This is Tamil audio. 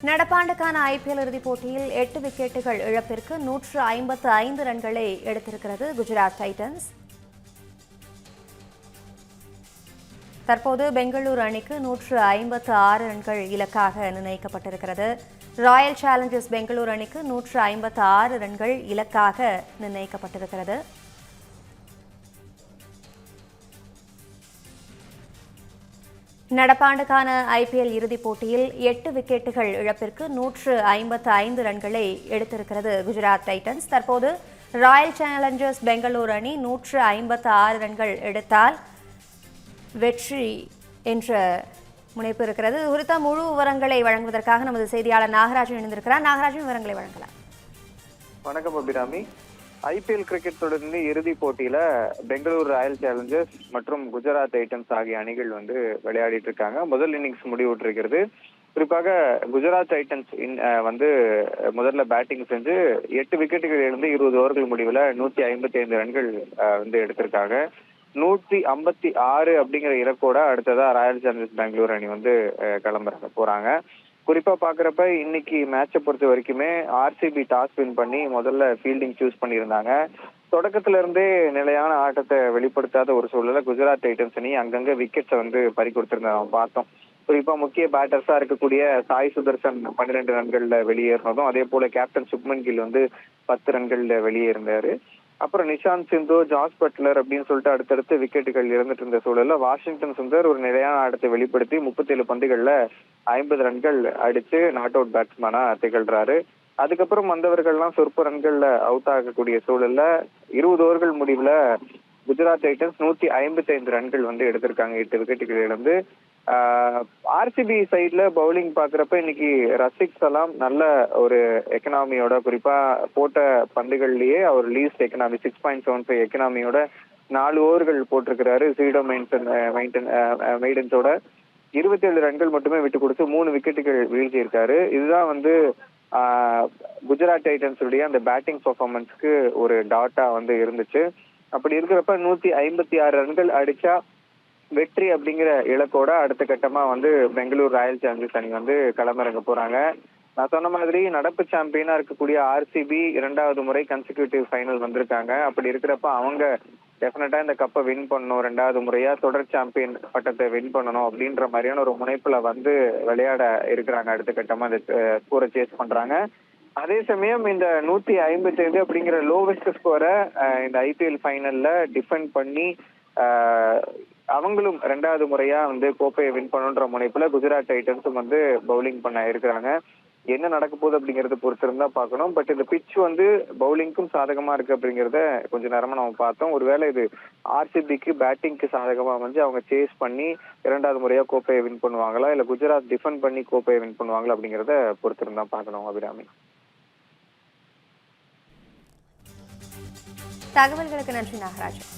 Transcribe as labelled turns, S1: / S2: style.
S1: நடப்பாண்டுக்கான ஐபிஎல் இறுதிப் போட்டியில் 8 விக்கெட்டுகள் இழப்பிற்கு 155 ரன்களை எடுத்திருக்கிறது குஜராத் டைட்டன்ஸ். தற்போது பெங்களூரு அணிக்கு 156 ரன்கள் இலக்காக நிர்ணயிக்கப்பட்டிருக்கிறது. ராயல் சேலஞ்சர்ஸ் பெங்களூரு அணிக்கு 156 ரன்கள் இலக்காக நிர்ணயிக்கப்பட்டிருக்கிறது. நடப்பாண்டுக்கான ஐபிஎல் இறுதிப் போட்டியில் 8 விக்கெட்டுகள் இழப்பிற்கு 155 ரன்களை எடுத்திருக்கிறது குஜராத் டைட்டன்ஸ். தற்போது ராயல் சேலஞ்சர்ஸ் பெங்களூரு அணி 156 ரன்கள் எடுத்தால் வெற்றி என்ற முனைப்பு இருக்கிறது. இது குறித்த முழு விவரங்களை வழங்குவதற்காக நமது செய்தியாளர் நாகராஜன் இணைந்திருக்கிறார். நாகராஜன், விவரங்களை வழங்கலாம்.
S2: வணக்கம் அபிராமி. ஐபிஎல் கிரிக்கெட் தொடரின் இறுதிப் போட்டியில பெங்களூரு ராயல் சேலஞ்சர்ஸ் மற்றும் குஜராத் டைட்டன்ஸ் ஆகிய அணிகள் விளையாடிட்டு இருக்காங்க. முதல் இன்னிங்ஸ் முடிவுற்றிருக்கிறது. குறிப்பாக குஜராத் டைட்டன்ஸ் முதல்ல பேட்டிங் செஞ்சு 8 விக்கெட்டுகள் இருந்து 20 ஓவர்கள் முடிவுல 155 ரன்கள் எடுத்திருக்காங்க. 156 அப்படிங்கிற இலக்கோட அடுத்ததா ராயல் சேலஞ்சர்ஸ் பெங்களூரு அணி கிளம்புறாங்க போறாங்க. குறிப்பா பாக்குறப்ப இன்னைக்கு மேட்சை பொறுத்த வரைக்குமே ஆர்சிபி டாஸ் வின் பண்ணி முதல்ல ஃபீல்டிங் சூஸ் பண்ணியிருந்தாங்க. தொடக்கத்துல இருந்தே நிலையான ஆட்டத்தை வெளிப்படுத்தாத ஒரு சூழல குஜராத் டைட்டன்ஸ் அணி அங்கங்க விக்கெட்ஸை பறி கொடுத்திருந்தாங்க பார்த்தோம். குறிப்பா முக்கிய பேட்டர்ஸா இருக்கக்கூடிய சாய் சுதர்சன் 12 ரன்கள்ல வெளியேறினதும், அதே போல கேப்டன் சுப்மன் கில் 10 ரன்கள்ல வெளியேறினாரு. அப்புறம் நிஷாந்த் சிந்து, ஜாஸ் பட்லர் அப்படின்னு சொல்லிட்டு அடுத்தடுத்து விக்கெட்டுகள் இறந்துட்டு இருந்த சூழல்ல வாஷிங்டன் சுந்தர் ஒரு நிலையான ஆட்டத்தை வெளிப்படுத்தி 37 பந்துகள்ல 50 ரன்கள் அடிச்சு நாட் அவுட் பேட்ஸ்மேனா திகழ்றாரு. அதுக்கப்புறம் வந்தவர்கள்லாம் சொற்ப ரன்கள்ல அவுட் ஆகக்கூடிய சூழல்ல 20 ஓவர்கள் முடிவுல குஜராத் டைட்டன்ஸ் 155 ரன்கள் எடுத்திருக்காங்க 8 விக்கெட்டுகள் இழந்து. ஆர்சிபி சைட்ல பவுலிங் பாக்குறப்ப இன்னைக்கு ரசிக் சலாம் நல்ல ஒரு எக்கனாமியோட, குறிப்பா போட்ட பந்துகள்லயே அவர் லீஸ்ட் எக்கனாமி 6.75 எக்கனாமியோட 4 ஓவர்கள் போட்டிருக்கிறாரு. சீடோ மெய்டன்ஸோட 27 ரன்கள் மட்டுமே விட்டு கொடுத்து 3 விக்கெட்டுகள் வீழ்த்தியிருக்காரு. இதுதான் குஜராத் டைட்டன்ஸ் உடைய அந்த பேட்டிங் பெர்ஃபார்மன்ஸ்க்கு ஒரு டாட்டா இருந்துச்சு. அப்படி இருக்கிறப்ப 156 ரன்கள் அடிச்சா வெற்றி அப்படிங்கிற இலக்கோட அடுத்த கட்டமா பெங்களூரு ராயல் சேலஞ்சர்ஸ் அணி களமிறங்க போறாங்க. நான் சொன்ன மாதிரி நடப்பு சாம்பியனா இருக்கக்கூடிய ஆர்சிபி 2வது முறை கன்சிக்யூட்டிவ் ஃபைனல் வந்திருக்காங்க. அப்படி இருக்கிறப்ப அவங்க டெஃபினட்டா இந்த கப்பை வின் பண்ணணும், 2வது முறையா தொடர் சாம்பியன் பட்டத்தை வின் பண்ணணும் அப்படின்ற மாதிரியான ஒரு முனைப்புல விளையாட இருக்கிறாங்க. அடுத்த கட்டமா இந்த ஸ்கோரை சேஸ் பண்றாங்க. அதே சமயம் இந்த 155 அப்படிங்கிற லோவஸ்ட் ஸ்கோரை இந்த ஐபிஎல் ஃபைனல்ல டிஃபெண்ட் பண்ணி அவங்களும் 2வது முறையா கோப்பையை வின் பண்ணுன்ற முனைப்புல குஜராத் டைட்டன்ஸும் பவுலிங் பண்ண இருக்கிறாங்க. என்ன நடக்க போகுது அப்படிங்கறத பொறுத்திருந்தா பார்க்கணும். பட் இந்த பிட்ச் பவுலிங்க்கும் சாதகமா இருக்கு அப்படிங்கறத கொஞ்ச நேரமா நம்ம பார்த்தோம். ஒருவேளை இது ஆர்சிபிக்கு பேட்டிங்க்கு சாதகமா அவங்க சேஸ் பண்ணி 2வது முறையா கோப்பையை வின் பண்ணுவாங்களா, இல்ல குஜராத் டிஃபெண்ட் பண்ணி கோப்பையை வின் பண்ணுவாங்களா அப்படிங்கறத பொறுத்திருந்தா பார்க்கணும் அபிராமி.
S1: தகவல்களுக்கு நன்றி நாகராஜன்.